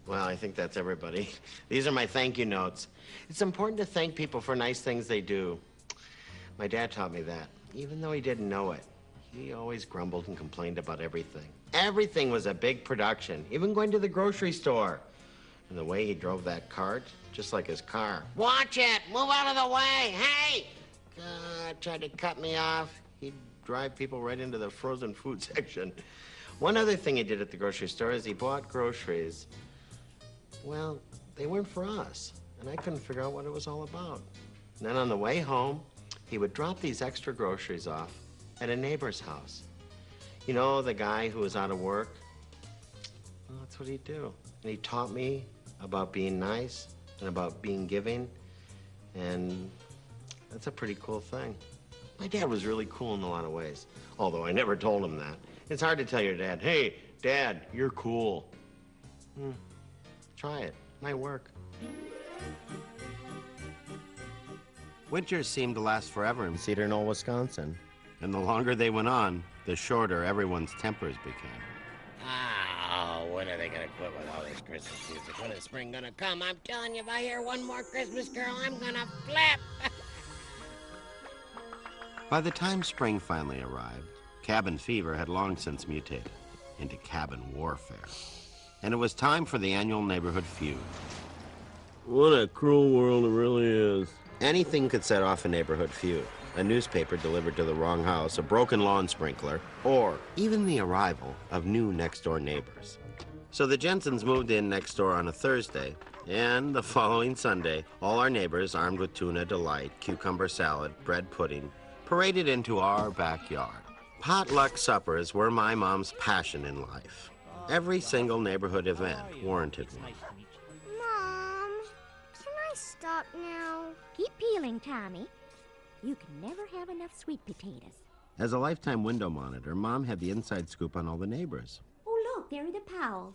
Well, I think that's everybody. These are my thank you notes. It's important to thank people for nice things they do. My dad taught me that, even though he didn't know it. He always grumbled and complained about everything. Everything was a big production, even going to the grocery store. And the way he drove that cart, just like his car. Watch it! Move out of the way! Hey! God, tried to cut me off. He'd drive people right into the frozen food section. One other thing he did at the grocery store is he bought groceries. Well, they weren't for us, and I couldn't figure out what it was all about. And then on the way home, he would drop these extra groceries off at a neighbor's house. You know, the guy who was out of work? Well, that's what he'd do. And he taught me about being nice and about being giving, and that's a pretty cool thing. My dad was really cool in a lot of ways, although I never told him that. It's hard to tell your dad, hey, Dad, you're cool. Try it. Might work. Winters seemed to last forever in Cedar Knoll, Wisconsin. and the longer they went on, the shorter everyone's tempers became. Oh, when are they gonna quit with all this Christmas music? When is spring gonna come? I'm telling you, if I hear one more Christmas carol, I'm gonna flip. By the time spring finally arrived, cabin fever had long since mutated into cabin warfare. And it was time for the annual neighborhood feud. What a cruel world it really is. Anything could set off a neighborhood feud. A newspaper delivered to the wrong house, a broken lawn sprinkler, or even the arrival of new next-door neighbors. So the Jensens moved in next door on a Thursday, and the following Sunday, all our neighbors, armed with tuna delight, cucumber salad, bread pudding, paraded into our backyard. Potluck suppers were my mom's passion in life. Every single neighborhood event warranted one. Mom, can I stop now? Keep peeling, Tommy. You can never have enough sweet potatoes. As a lifetime window monitor, Mom had the inside scoop on all the neighbors. Oh, look, there are the Powells.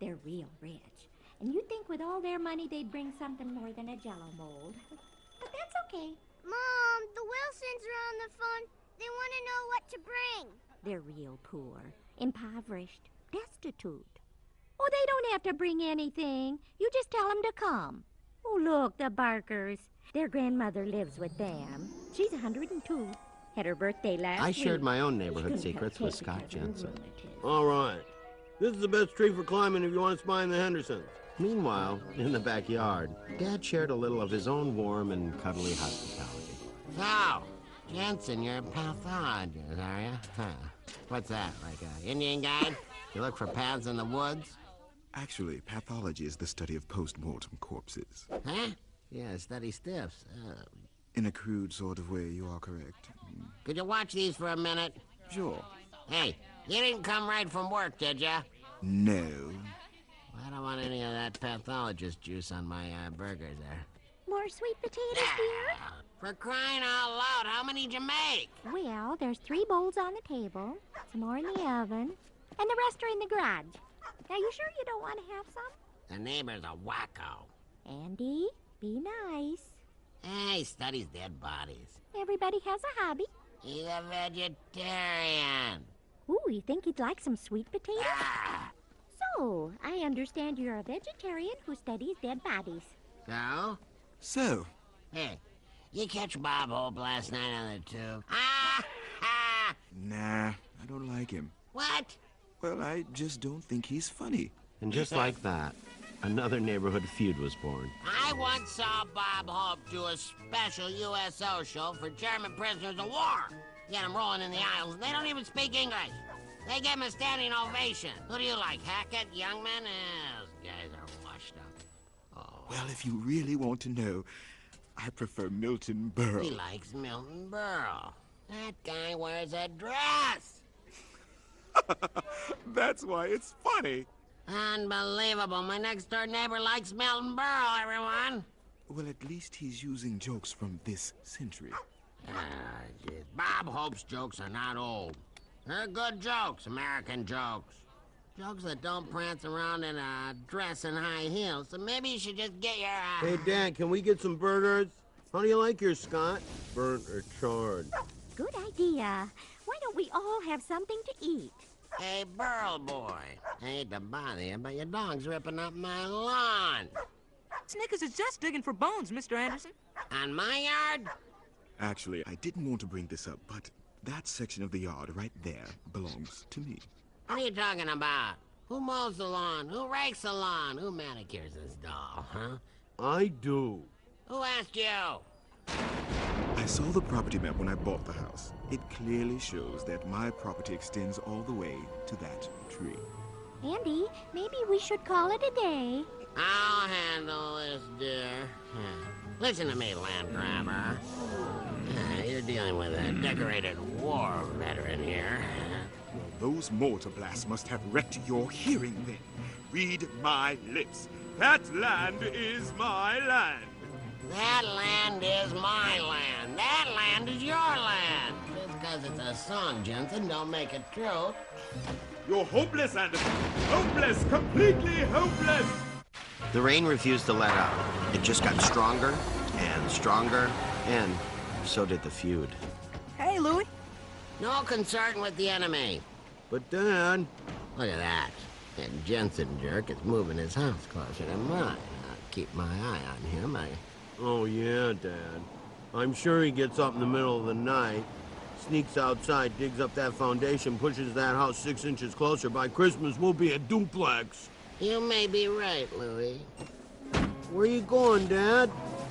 They're real rich. And you'd think with all their money they'd bring something more than a Jell-O mold. But that's okay. Mom, the Wilsons are on the phone. They want to know what to bring. They're real poor, impoverished, destitute. Oh, they don't have to bring anything. You just tell them to come. Oh, look, the Barkers. Their grandmother lives with them. She's 102. Had her birthday last week. I shared my own neighborhood secrets with Scott Jensen. All right. This is the best tree for climbing if you want to spy in the Hendersons. Meanwhile, in the backyard, Dad shared a little of his own warm and cuddly hospitality. So, Jensen, you're a pathologist, are you? Huh. What's that, like an Indian guide? You look for paths in the woods? Actually, pathology is the study of post-mortem corpses. Huh? Yeah, study stiffs. In a crude sort of way, you are correct. Could you watch these for a minute? Sure. Hey, you didn't come right from work, did ya? No. Well, I don't want any of that pathologist juice on my burgers there. More sweet potatoes, dear? For crying out loud, how many did you make? Well, there's 3 bowls on the table, some more in the oven, and the rest are in the garage. Now, you sure you don't want to have some? The neighbor's a wacko. Andy, be nice. Hey, studies dead bodies. Everybody has a hobby. He's a vegetarian. Ooh, you think he'd like some sweet potatoes? Ah. So, I understand you're a vegetarian who studies dead bodies. So? Hey, you catch Bob Hope last night on the tube? Ah! Nah, I don't like him. What? Well, I just don't think he's funny. And just like that, another neighborhood feud was born. I once saw Bob Hope do a special USO show for German prisoners of war. Get them rolling in the aisles, and they don't even speak English. They give him a standing ovation. Who do you like, Hackett, Youngman? Those guys are washed up. Oh. Well, if you really want to know, I prefer Milton Berle. He likes Milton Berle. That guy wears a dress. That's why it's funny. Unbelievable. My next-door neighbor likes Milton Berle, everyone. Well, at least he's using jokes from this century. Geez. Bob Hope's jokes are not old. They're good jokes, American jokes. Jokes that don't prance around in a dress and high heels. So maybe you should just get your... Hey, Dad, can we get some burgers? How do you like yours, Scott? Burnt or charred? Good idea. Why don't we all have something to eat? Hey, Burl boy. I hate to bother you, but your dog's ripping up my lawn. Snickers is just digging for bones, Mr. Anderson. On my yard? Actually, I didn't want to bring this up, but that section of the yard right there belongs to me. What are you talking about? Who mows the lawn? Who rakes the lawn? Who manicures this doll, huh? I do. Who asked you? I saw the property map when I bought the house. It clearly shows that my property extends all the way to that tree. Andy, maybe we should call it a day. I'll handle this, dear. Listen to me, land grabber. You're dealing with a decorated war veteran here. Those mortar blasts must have wrecked your hearing then. Read my lips. That land is my land. That land is my land. That land is your land. Just because it's a song, Jensen, don't make it true. You're hopeless, Anderson. Hopeless, completely hopeless. The rain refused to let up. It just got stronger and stronger, and so did the feud. Hey, Louie. No concern with the enemy. But, Dad... Look at that. That Jensen jerk is moving his house closer to mine. I'll keep my eye on him. Oh, yeah, Dad. I'm sure he gets up in the middle of the night, sneaks outside, digs up that foundation, pushes that house 6 inches closer. By Christmas, we'll be a duplex. You may be right, Louie. Where you going, Dad?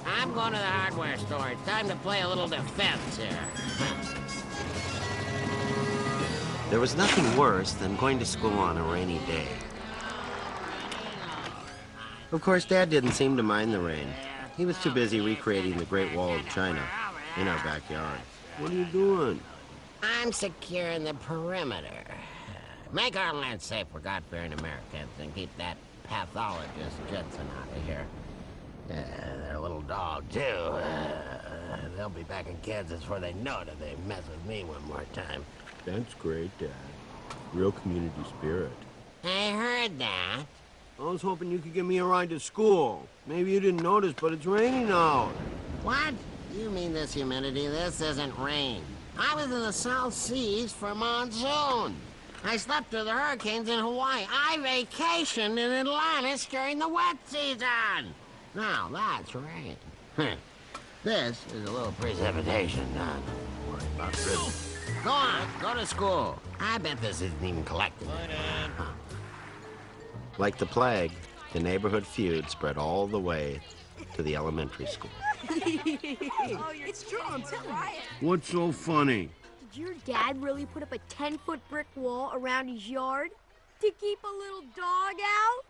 I'm going to the hardware store. It's time to play a little defense here. There was nothing worse than going to school on a rainy day. Of course, Dad didn't seem to mind the rain. He was too busy recreating the Great Wall of China in our backyard. What are you doing? I'm securing the perimeter. Make our land safe for God-fearing Americans and keep that pathologist Jensen out of here. Their little dog, too. They'll be back in Kansas before they know it if they mess with me one more time. That's great, Dad. Real community spirit. I heard that. I was hoping you could give me a ride to school. Maybe you didn't notice, but it's raining out. What? You mean this humidity? This isn't rain. I was in the South Seas for monsoon. I slept through the hurricanes in Hawaii. I vacationed in Atlantis during the wet season. Now, that's rain. This is a little precipitation. Don't worry about this. Go on, go to school. I bet this isn't even collected. Like the plague, the neighborhood feud spread all the way to the elementary school. It's true, I'm telling you. What's so funny? Did your dad really put up a 10-foot brick wall around his yard to keep a little dog out?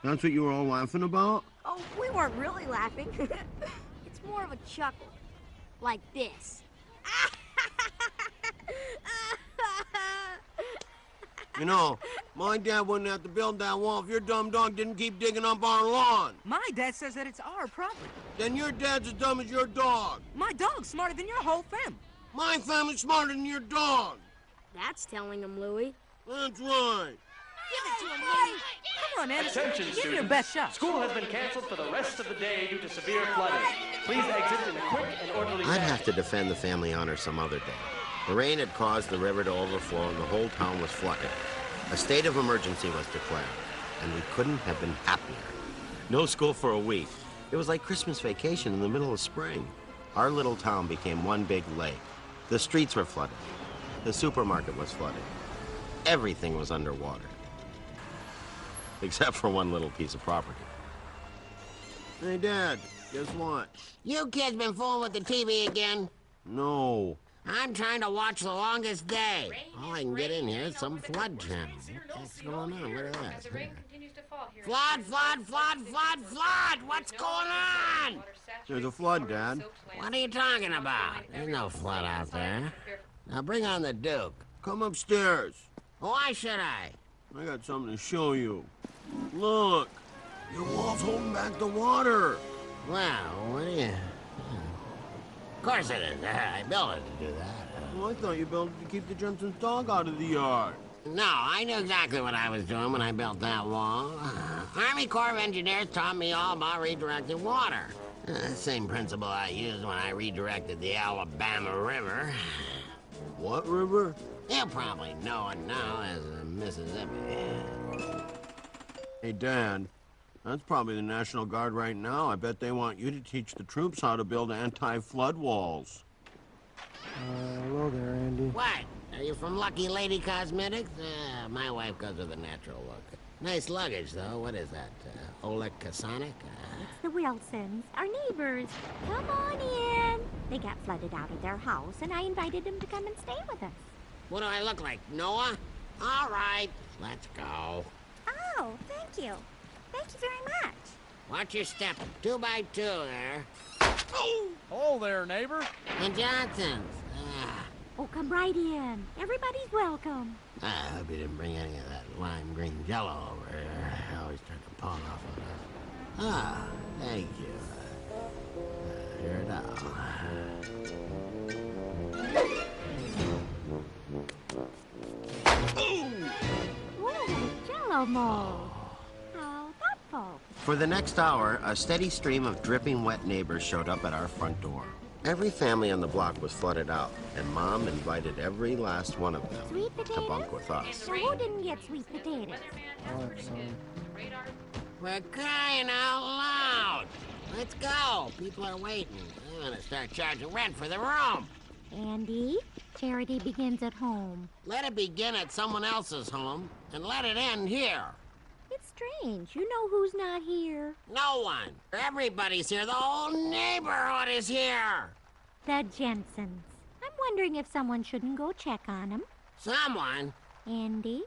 That's what you were all laughing about? Oh, we weren't really laughing. It's more of a chuckle. Like this. You know, my dad wouldn't have to build that wall if your dumb dog didn't keep digging up our lawn. My dad says that it's our property. Then your dad's as dumb as your dog. My dog's smarter than your whole family. My family's smarter than your dog. That's telling him, Louie. That's right. Give it to him, Louie. Come on, Anderson. Attention, Give it your students. best shot. School has been canceled for the rest of the day due to severe flooding. Please exit in a quick and orderly I'd fashion. have to defend the family honor some other day. The rain had caused the river to overflow and the whole town was flooded. A state of emergency was declared, and we couldn't have been happier. No school for a week. It was like Christmas vacation in the middle of spring. Our little town became one big lake. The streets were flooded. The supermarket was flooded. Everything was underwater. Except for one little piece of property. Hey, Dad, guess what? You kids been fooling with the TV again? No. I'm trying to watch The Longest Day. All I can get in here is some flood channel. What's going on? Look at this. Flood, flood, flood, flood, flood! What's going on? There's a flood, Dad. What are you talking about? There's no flood out there. Now bring on the Duke. Come upstairs. Why should I? I got something to show you. Look. Your wall's holding back the water. Well, what do you... Of course it is. I built it to do that. Well, I thought you built it to keep the Jensen's dog out of the yard. No, I knew exactly what I was doing when I built that wall. Army Corps of Engineers taught me all about redirecting water. Same principle I used when I redirected the Alabama River. What river? You probably know it now as the Mississippi. Hey, Dad, that's probably the National Guard right now. I bet they want you to teach the troops how to build anti-flood walls. Hello there, Andy. What? Are you from Lucky Lady Cosmetics? My wife goes with a natural look. Nice luggage, though. What is that? Oleg Kasonic? It's the Wilsons, our neighbors. Come on in. They got flooded out of their house, and I invited them to come and stay with us. What do I look like, Noah? All right, let's go. Oh, thank you. Thank you very much. Watch your step. 2 by 2 there. Hello there, neighbor. The Johnsons. Oh, come right in. Everybody's welcome. I hope you didn't bring any of that lime green jello over here. I always turn the pawn off on us. Ah, thank you. Here it is. Ooh, Jello mold. How thoughtful. For the next hour, a steady stream of dripping wet neighbors showed up at our front door. Every family on the block was flooded out, and Mom invited every last one of them Sweet to potatoes? bunk with us. So who didn't get sweet potatoes? I'll have some. We're crying out loud! Let's go! People are waiting. I'm gonna start charging rent for the room. Andy, charity begins at home. Let it begin at someone else's home, and let it end here. It's strange. You know who's not here? No one. Everybody's here. The whole neighborhood is here. The Jensens. I'm wondering if someone shouldn't go check on them. Someone? Andy?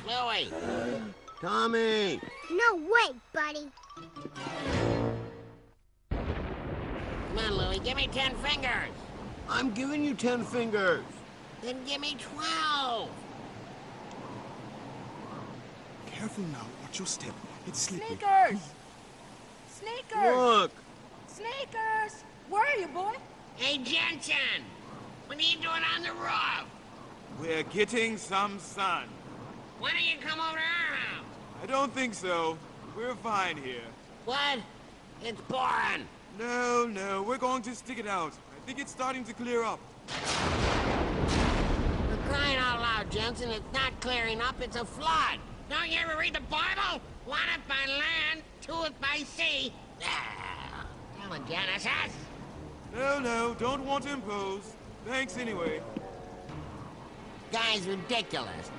Louie. Tommy! No way, buddy. Come on, Louie. Give me 10 fingers. I'm giving you 10 fingers. Then give me 12. Careful now. Watch your step. It's slippery. Sneakers! Sneakers! Look! Sneakers! Where are you, boy? Hey, Jensen. What are you doing on the roof? We're getting some sun. Why don't you come over to our house? I don't think so. We're fine here. What? It's pouring. No, we're going to stick it out. I think it's starting to clear up. For crying out loud, Jensen, it's not clearing up, it's a flood. Don't you ever read the Bible? 1 by land, 2 by sea. Tell it, Genesis. No, don't want to impose. Thanks anyway. Guy's ridiculous.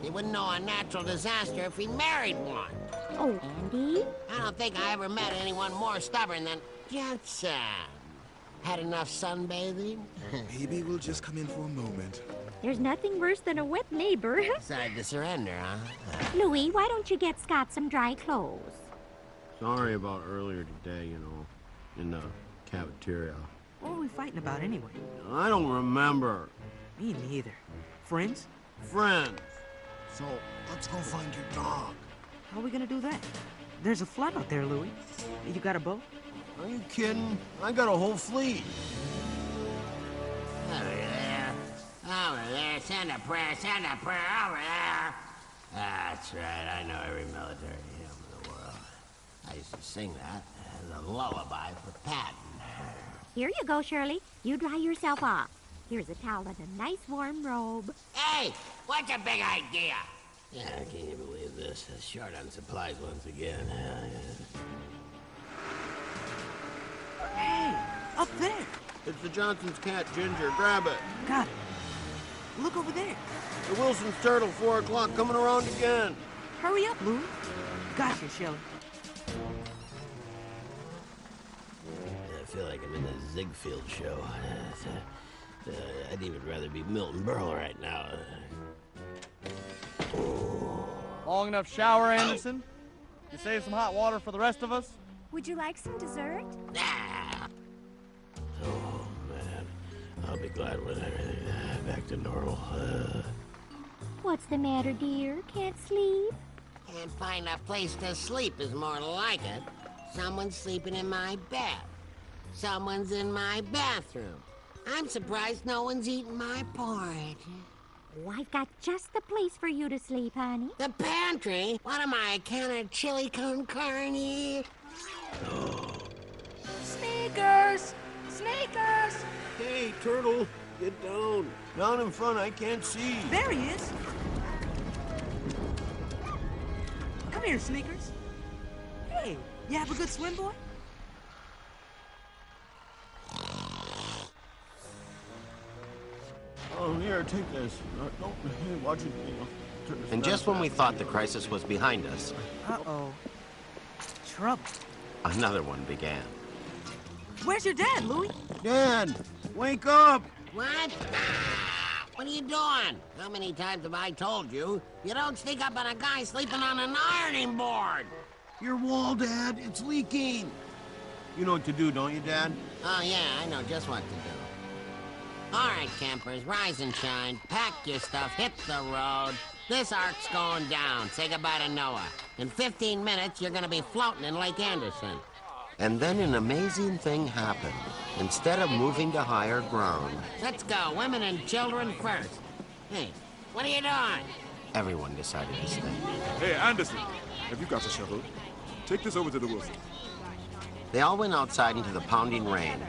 He wouldn't know a natural disaster if he married one. Oh, Andy? I don't think I ever met anyone more stubborn than Jensen. Had enough sunbathing? Maybe we'll just come in for a moment. There's nothing worse than a wet neighbor. Decided to surrender, huh? Louie, why don't you get Scott some dry clothes? Sorry about earlier today, in the cafeteria. What were we fighting about anyway? I don't remember. Me neither. Friends? Friends. So, let's go find your dog. How are we gonna do that? There's a flood out there, Louie. You got a boat? Are you kidding? I got a whole fleet. Over there. Over there. Send a prayer. Over there. That's right. I know every military hymn in the world. I used to sing that as a lullaby for Patton. Here you go, Shirley. You dry yourself off. Here's a towel and a nice warm robe. Hey, what's your big idea? Yeah, I can't even believe this. It's short on supplies once again. Hey, up there! It's the Johnson's cat, Ginger. Grab it. Got it. Look over there. The Wilson's turtle, 4 o'clock, coming around again. Hurry up, Louie. Gotcha, Shelley. I feel like I'm in the Ziegfeld show. I'd even rather be Milton Berle right now. Long enough shower, Anderson? You save some hot water for the rest of us? Would you like some dessert? Ah. Oh, man. I'll be glad when everything's back to normal. What's the matter, dear? Can't sleep? Can't find a place to sleep is more like it. Someone's sleeping in my bed. Someone's in my bathroom. I'm surprised no one's eating my porridge. Oh, I've got just the place for you to sleep, honey. The pantry? What am I, a can of chili con carne? Sneakers! Sneakers! Hey, turtle, get down. Down in front, I can't see. There he is. here, Sneakers. Hey, you have a good swim, boy? Oh, here, take this. Don't, hey, watch it. Turn this And just down when we fast. thought the crisis was behind us, Uh-oh. Trouble. another one began. Where's your dad, Louie? Dad, wake up! What? What are you doing? How many times have I told you? You don't sneak up on a guy sleeping on an ironing board. Your wall, Dad, it's leaking. You know what to do, don't you, Dad? Oh, yeah, I know just what to do. All right, campers, rise and shine. Pack your stuff, hit the road. This ark's going down. Say goodbye to Noah. In 15 minutes, you're gonna be floating in Lake Anderson. And then an amazing thing happened. Instead of moving to higher ground... Let's go, women and children first. Hey, what are you doing? Everyone decided to stay. Hey, Anderson, have you got a shovel? Take this over to the Wilson. They all went outside into the pounding rain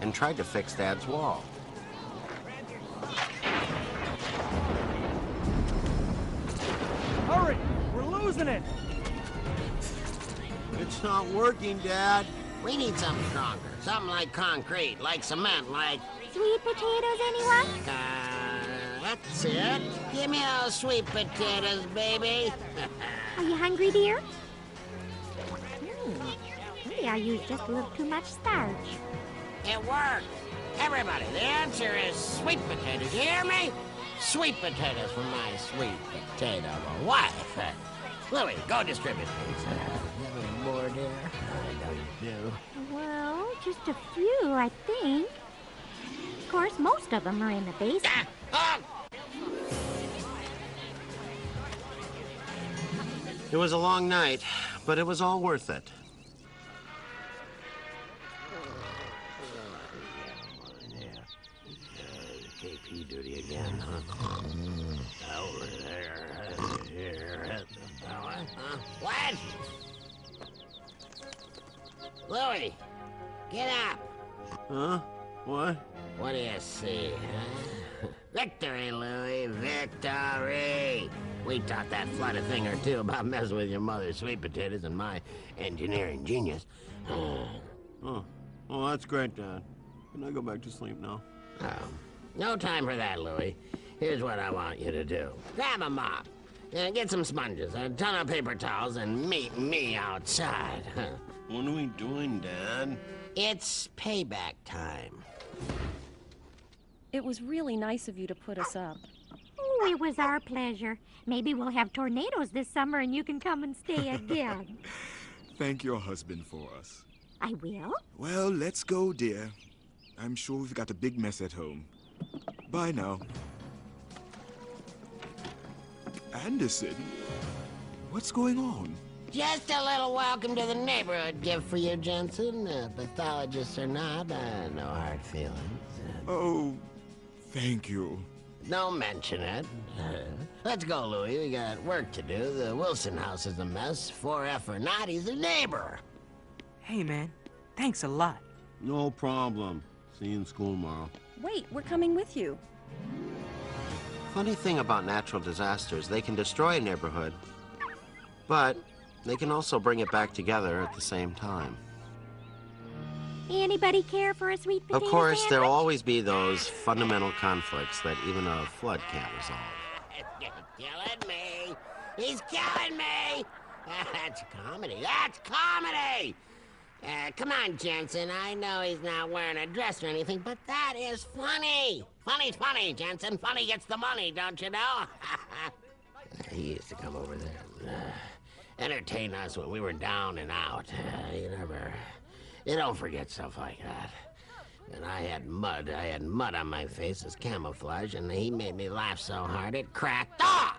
and tried to fix Dad's wall. Hurry! We're losing it! It's not working, Dad. We need something stronger. Something like concrete, like cement, like... Sweet potatoes, anyone? That's it. Give me those sweet potatoes, baby. Are you hungry, dear? Maybe I used just a little too much starch. It worked. Everybody, the answer is sweet potatoes. You hear me? Sweet potatoes for my sweet potato wife. Louie, go distribute these. Give me more, dear. I know you do. Well, just a few, I think. Of course, most of them are in the basement. It was a long night, but it was all worth it. KP duty again, huh? Over there, here, at the power. What? Louie, get up. Huh? What? What do you see, huh? Victory, Louie, victory! We taught that flood a thing or two about messing with your mother's sweet potatoes and my engineering genius. Oh, that's great, Dad. Can I go back to sleep now? No time for that, Louie. Here's what I want you to do. Grab a mop, and get some sponges, a ton of paper towels, and meet me outside. What are we doing, Dad? It's payback time. It was really nice of you to put us up. Oh, it was our pleasure. Maybe we'll have tornadoes this summer and you can come and stay again. Thank your husband for us. I will. Well, let's go, dear. I'm sure we've got a big mess at home. Bye now. Anderson? What's going on? Just a little welcome to the neighborhood gift for you, Jensen. Pathologists or not, no hard feelings. Oh, thank you. Don't mention it. Let's go, Louie. We got work to do. The Wilson house is a mess. 4F or not, he's a neighbor. Hey, man. Thanks a lot. No problem. See you in school tomorrow. Wait, we're coming with you. Funny thing about natural disasters, they can destroy a neighborhood, but they can also bring it back together at the same time. Anybody care for a sweet potato Of course, there'll sandwich? always be those fundamental conflicts that even a flood can't resolve. Killing me! He's killing me! That's comedy. That's comedy! Come on, Jensen. I know he's not wearing a dress or anything, but that is funny. Funny's funny, Jensen. Funny gets the money, don't you know? He used to come over there and entertain us when we were down and out. You don't forget stuff like that. And I had mud on my face as camouflage, and he made me laugh so hard it cracked off.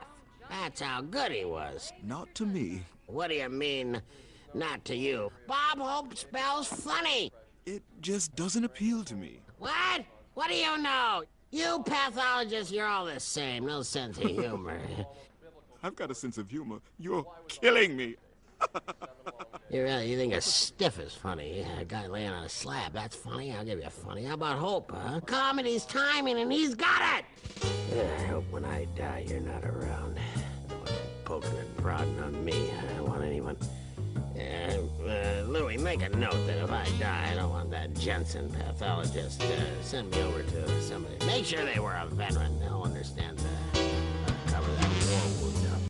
That's how good he was. Not to me. What do you mean, not to you? Bob Hope spells funny. It just doesn't appeal to me. What? What do you know? You pathologists, you're all the same. No sense of humor. I've got a sense of humor. You're killing me. You think a stiff is funny? A guy laying on a slab, that's funny. I'll give you funny. How about Hope, huh? Comedy's timing, and he's got it. I hope when I die, you're not around. Poking and prodding on me. I want to make a note that if I die, I don't want that Jensen pathologist to send me over to somebody. Make sure they were a veteran.